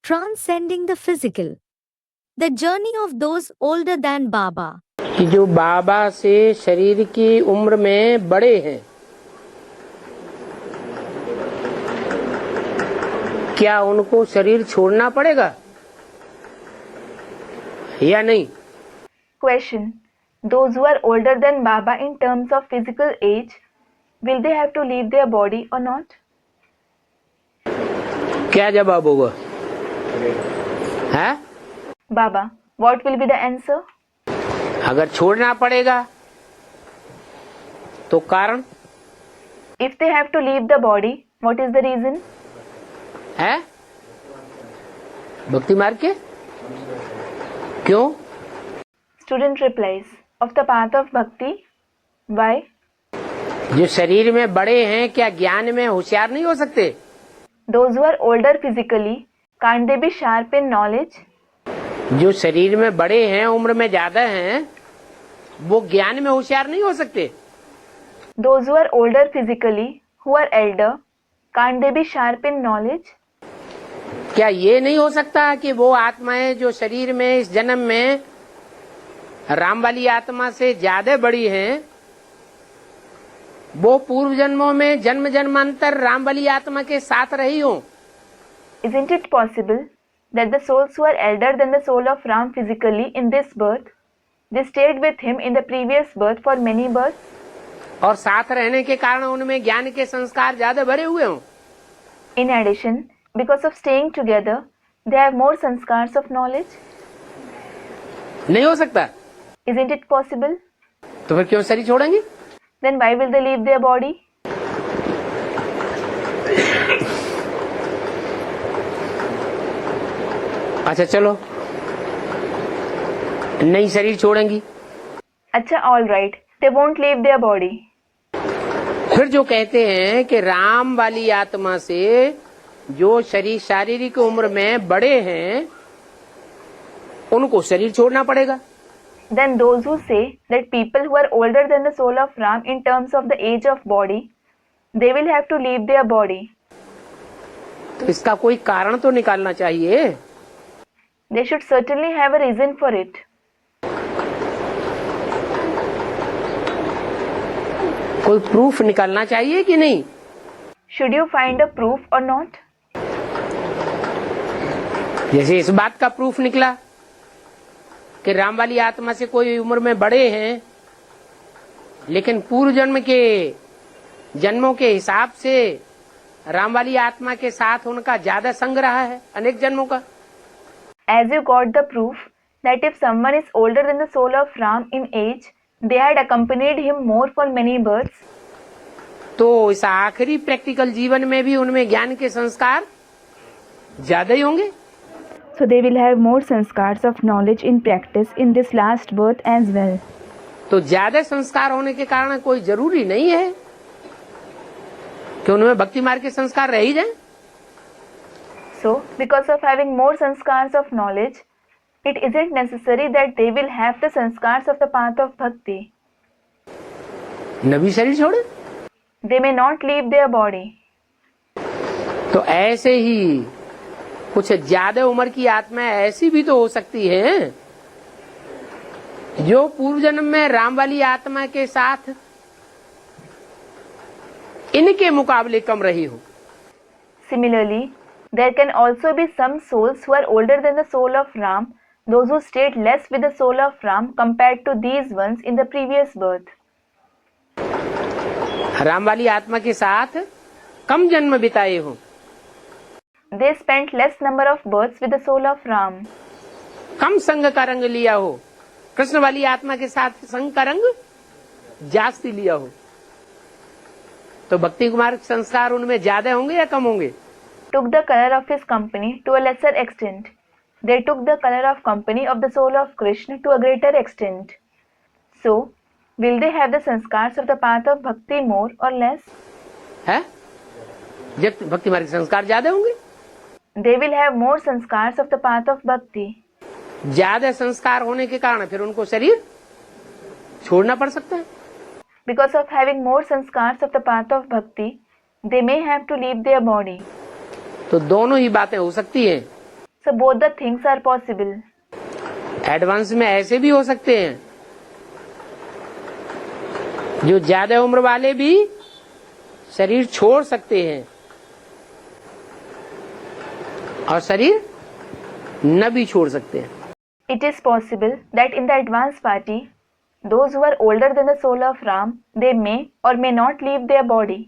Transcending the physical. The journey of those older than Baba. कि जो बाबा से शरीर की उम्र में बड़े हैं, क्या उनको शरीर छोड़ना पड़ेगा या नहीं? Question. Those who are older than Baba in terms of physical age, will they have to leave their body or not? क्या जवाब होगा? है? Baba, what will be the answer? अगर छोड़ना पड़ेगा तो कारण? If they have to leave the body, what is the reason? है भक्ति मार्ग के क्यों? Student replies, of the path of bhakti, why? जो शरीर में बड़े हैं क्या ज्ञान में होशियार नहीं हो सकते? Those who are older physically, can't they be sharp in knowledge? जो शरीर में बड़े हैं, उम्र में ज्यादा हैं, वो ज्ञान में होशियार नहीं हो सकते? Those who are older physically, who are elder, can't they be sharp in knowledge? क्या ये नहीं हो सकता कि वो आत्माएं जो शरीर में इस जन्म में राम वाली आत्मा से ज्यादा बड़ी हैं, वो पूर्व जन्मों में जन्म जन्मांतर राम वाली आत्मा के साथ रही हो? Isn't it possible that the souls who are elder than the soul of Ram physically in this birth, they stayed with him in the previous birth for many births? और साथ रहने के कारण उनमें ज्ञान के संस्कार ज्यादा भरे हुए हों? In addition, because of staying together, they have more sanskars of knowledge? नहीं हो सकता? Isn't it possible? तो फिर क्यों शरीर छोड़ेंगे? Then why will they leave their body? अच्छा चलो, नहीं शरीर छोड़ेंगी। अच्छा, all right, they won't leave their body. फिर जो कहते हैं कि राम वाली आत्मा से जो शरीर शारीरिक उम्र में बड़े हैं, उनको शरीर छोड़ना पड़ेगा। Then those who say that people who are older than the soul of Ram in terms of the age of body, they will have to leave their body. तो इसका कोई कारण तो निकालना चाहिए। They should certainly have a reason for it. कोई proof निकालना चाहिए कि नहीं? Should you find a proof or not? जैसे इस बात का प्रूफ निकला कि राम वाली आत्मा से कोई उम्र में बड़े हैं, लेकिन पूर्व जन्म के जन्मों के हिसाब से राम वाली आत्मा के साथ उनका ज्यादा संग रहा है अनेक जन्मों का। As you got the proof that if someone is older than the soul of Ram in age, they had accompanied him more for many births. तो इस आखिरी प्रैक्टिकल जीवन में भी उनमें ज्ञान के संस्कार ज्यादा ही होंगे। So they will have more sanskars of knowledge in practice in this last birth as well. तो ज्यादा संस्कार होने के कारण कोई जरूरी नहीं है कि उनमें भक्ति मार्ग के संस्कार रह ही जाए। So, because of having more sanskars of knowledge, it isn't necessary that they will have the sanskars of the path of bhakti. नबी शरीर छोड़े, They may not leave their body. तो ऐसे ही कुछ ज्यादा उम्र की आत्मा ऐसी भी तो हो सकती है जो पूर्व जन्म में राम वाली आत्मा के साथ इनके मुकाबले कम रही हो। Similarly, there can also be some souls who are older than the soul of Ram, those who stayed less with the soul of Ram compared to these ones in the previous birth. Ram वाली आत्मा के साथ कम जन्म बिताए हो। They spent less number of births with the soul of Ram. कम संग का रंग लिया हो। कृष्ण वाली आत्मा के साथ संग का रंग जास्ती लिया हो। तो भक्ति कुमार संस्कार उनमें ज्यादा होंगे या कम होंगे? Took the color of his company to a lesser extent. They took the color of company of the soul of Krishna to a greater extent. So, will they have the sanskars of the path of bhakti more or less? है? जब भक्ति मार्ग के संस्कार ज्यादा होंगे, They will have more sanskars of the path of bhakti. ज्यादा संस्कार होने के कारण फिर उनको शरीर छोड़ना पड़ सकता है। Because of having more sanskars of the path of bhakti, they may have to leave their body. तो दोनों ही बातें हो सकती हैं। So both the things are possible. Advance में ऐसे भी हो सकते हैं, जो ज्यादा उम्र वाले भी शरीर छोड़ सकते हैं और शरीर न भी छोड़ सकते हैं. It is possible that in the advanced party, those who are older than the soul of Ram, they may or may not leave their body,